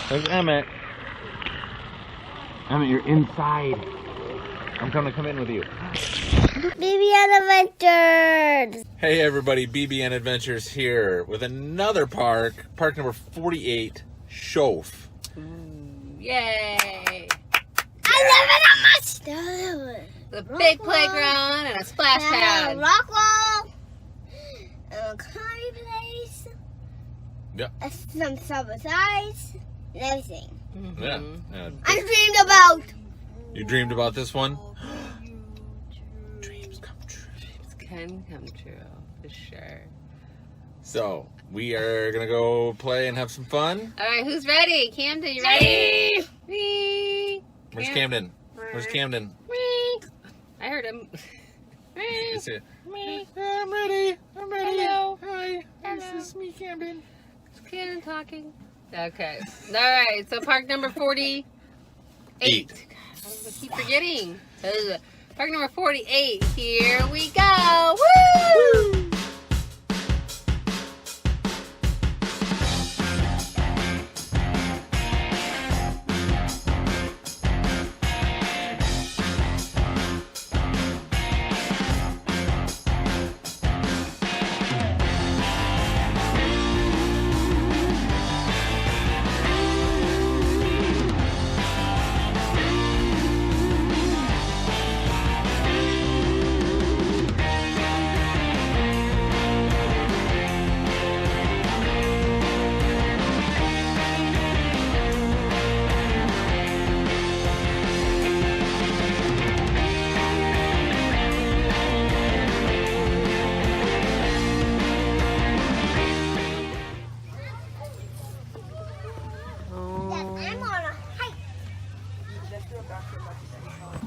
There's Emmett. Emmett, you're inside. I'm gonna come in with you. BBN Adventures! Hey everybody, BBN Adventures here with another park number 48, Shoaff. Yay! I love it so much! The big playground and a splash pad. Rock wall, a climbing place, Yep. some summer sides, and everything. Yeah. I dreamed about. You dreamed about this one? Dreams come true. Dreams can come true, for sure. So, we are gonna go play and have some fun. Alright, who's ready? Camden, you ready? Me. Where's Camden? Where's Camden? I heard him. Is it? I'm ready. I'm ready. Hello. Hi. Hello. This is me, Camden. Is Camden talking? Okay. Alright, so park number 48. Eight. God, I keep forgetting. Park number 48. Here we go. Woo!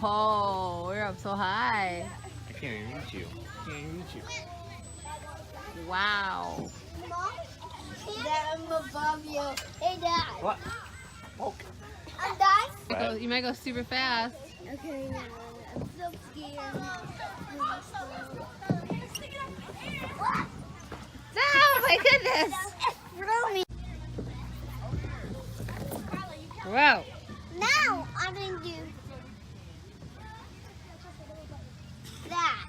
Oh, we're up so high. I can't even reach you. I can't even reach you. Wow. Mom, I'm above you. Hey, Dad. What? Oh. I'm done. You might go super fast. Okay, I'm so scared. Oh my goodness. Throw me. Wow. Now I'm going to do that.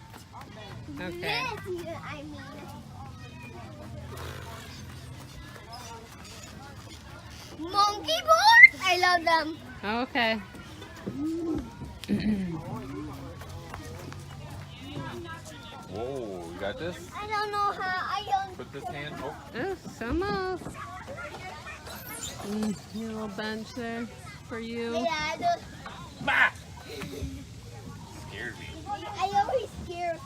Okay. This, I mean. Monkey board? I love them. Okay. Whoa, you got this? I don't know how. I don't. Put this hand. Oh. Oh, almost. Your little bench there for you. Yeah, I don't. Bah! Scared me. I always scare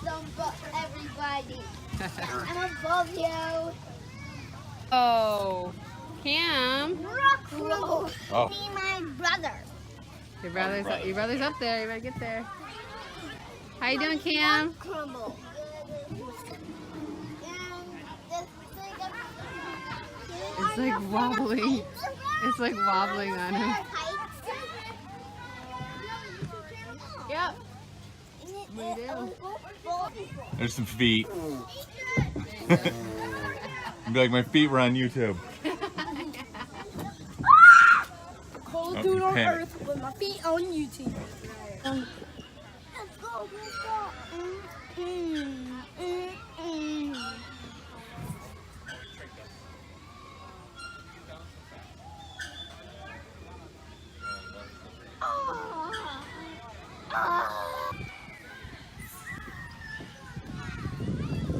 everybody. I'm above you. Oh, Cam. Rock roll. Oh. Me, my brother. Your brother's up there. You better get there. How you doing, Cam? Rock crumble. It's like wobbling. It's like wobbling on him. Yep. We do. There's some feet. It'd be like my feet were on YouTube. Cold Oh, dude on panic. earth with my feet on YouTube. Let's go, let's go.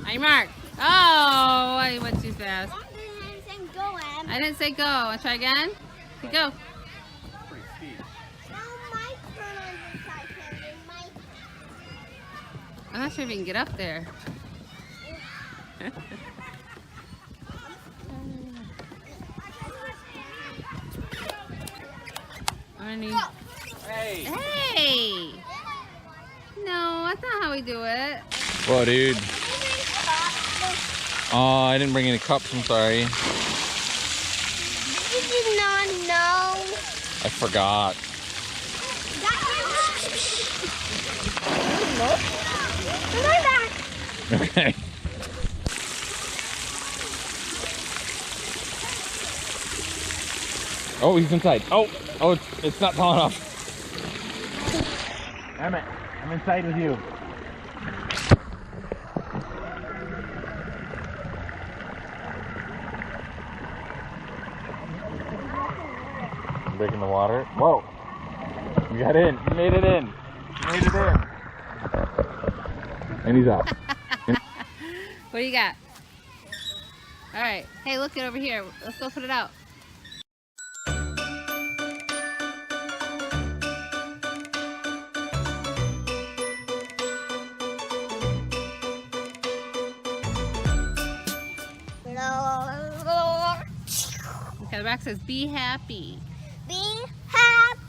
Hey, Mark. Oh, I went too fast. I didn't say go. I'll try again. Okay, go. I'm not sure if you can get up there. Hey! Hey! No, that's not how we do it. Whoa, dude. Oh, I didn't bring any cups. I'm sorry. Did you not know? I forgot. Okay. Oh, he's inside. Oh, it's not tall enough. Emmett, I'm inside with you. Breaking the water. Whoa! You got in. You made it in. You made it in. And he's out. What do you got? All right. Hey, look it over here. Let's go put it out. Okay, the back says, be happy. Be happy.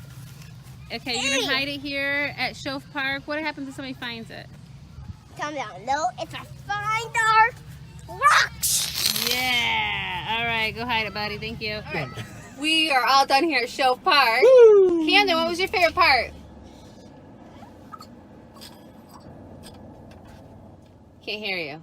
Okay, you're gonna hide it here at Shoaff Park. What happens if somebody finds it? Comment down below. It's a find our rocks. Yeah. All right, go hide it, buddy. Thank you. All right. We are all done here at Shoaff Park. Camden, what was your favorite part? Can't hear you.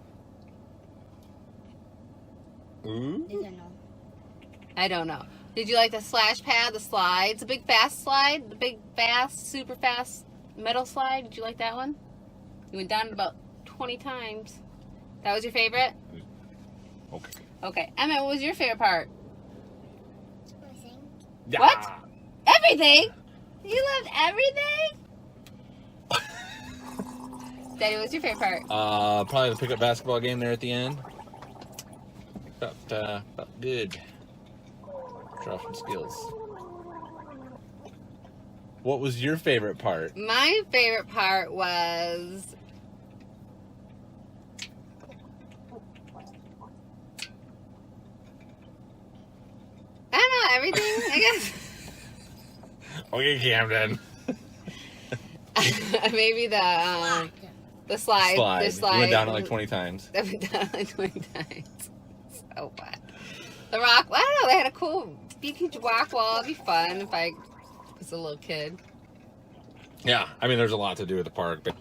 I don't know. Did you like the Splashpad, the slides, the big fast slide, the big fast, super fast metal slide? Did you like that one? You went down it about 20 times. That was your favorite? Okay. Okay. Emmett, what was your favorite part? Everything. Yeah. What? Everything? You loved everything? Daddy, what was your favorite part? Probably the pickup basketball game there at the end. Felt good. Draw some skills. What was your favorite part? My favorite part was... I don't know, everything, I guess. Okay, Camden. Maybe the slide. Slide. The slide. You went down it like 20 times. I went down it like 20 times. So what? The rock, I don't know, they had a cool beachy rock wall. It'd be fun if I was a little kid. Yeah, I mean, there's a lot to do at the park, but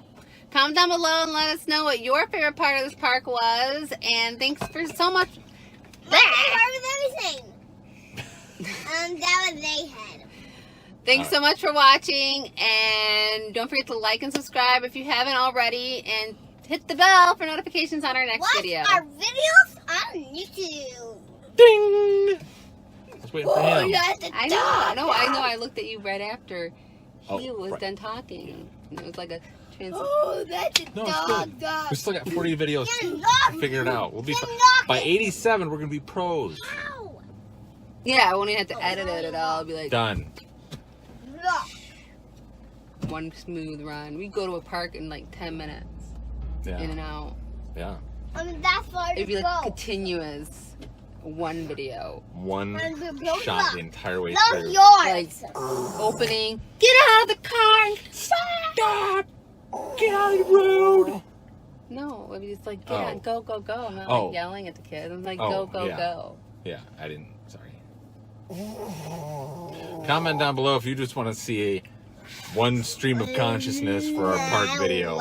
Comment down below and let us know what your favorite part of this park was. And thanks for so much. My favorite part was everything. That was they had. Thanks so much for watching, and don't forget to like and subscribe if you haven't already, and hit the bell for notifications on our next video. Watch our videos on YouTube. ding! I was waiting for him. I know. I looked at you right after he was done talking. And it was like a transition. Oh, that's a No, it's dog. good. We still got 40 videos to figure it out. We'll be by 87. We're gonna be pros. Ow. Yeah, I won't even have to edit it at all. I'll be like Done. one smooth run. We go to a park in like 10 minutes. Yeah. In and out. Yeah. I mean, that's far It'd be to like go. continuous one video. One And we shot the entire way Not through. yours. Like opening. Get out of the car! Stop! Get out of the road! No, I mean it's like get out, go, go, go. I'm not like yelling at the kids. I'm like go, go, go. Yeah, I didn't. Sorry. Comment down below if you just want to see one stream of consciousness for our park video.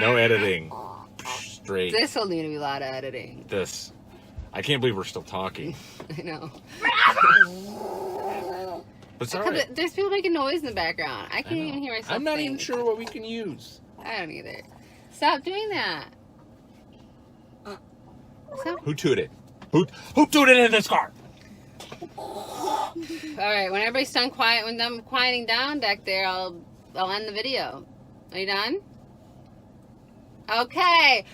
No editing. Straight. This will need to be a lot of editing. This. I can't believe we're still talking. I know. But it's alright. There's people making noise in the background. I can't even hear myself. I'm not think. even sure what we can use. I don't either. Stop doing that. Stop. Who tooted? Who tooted in this car? All right, when everybody's done when I'm quieting down back there, I'll end the video. Are you done? Okay.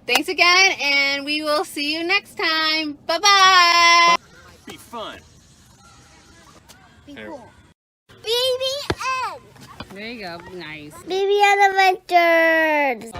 Thanks again, and we will see you next time. Bye-bye. Be fun. Be cool. BBN. There you go. Nice. BBN Adventures.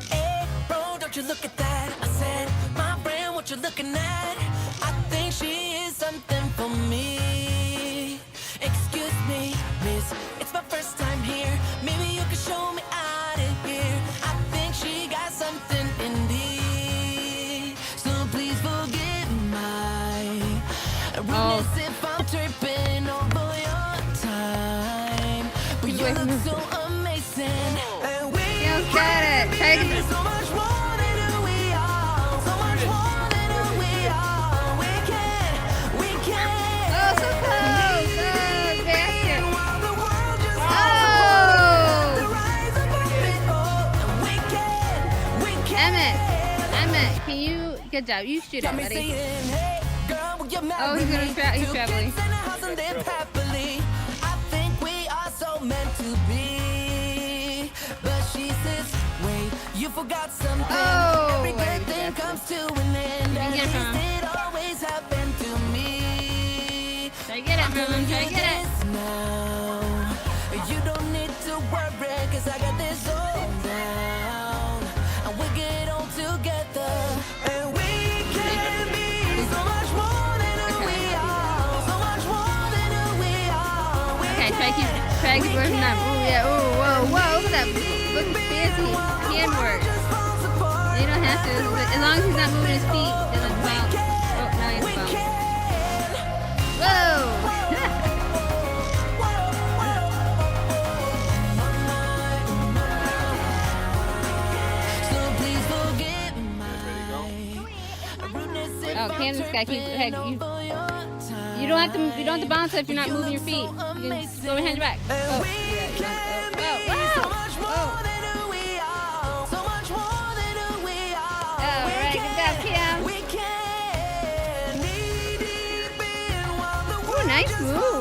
Hey, bro, don't you look at that. I said, my friend, what you looking at? I think she is something for me. Excuse me, miss, it's my first time here. Maybe you can show me out of here. I think she got something in me. So please forgive my rudeness if I'm tripping over your time. But you look so amazing. And we Get it. Try to get so much more than who we are. Emmett, can you? Good job. You shoot it, Got me buddy. saying, hey, girl, will you marry Oh, he's gonna me? he's Two traveling. kids and a house and live happily. I think we are so meant to be. But she says, wait, you forgot something. Oh, Every I good thing forgot comes to an end. You can At get it from least him. it always happened to me. Try to get it from him. Try to get it. Now, you don't need to worry, 'cause I got this all down. And we get on together. And we can be so much more than who we are. So much more than who we are. We Okay, try to keep working on. Ooh, yeah. Ooh, whoa, whoa. Look at that. Look at fancy handwork. just falls apart. You don't have to. As long as he's not moving his feet, it doesn't bounce. Oh, now he has to bounce. Whoa! So please forget my rudeness if Oh, I'm Camden's gotta keep. Hey, tripping you over your time. don't have to. You don't have to bounce if you're not moving your feet. You can just go behind your back. Oh, yeah. You don't, oh, So much more oh, than who we are. So much more than who we are. All right, good job, Cam. We can knee deep in while the Ooh, nice move.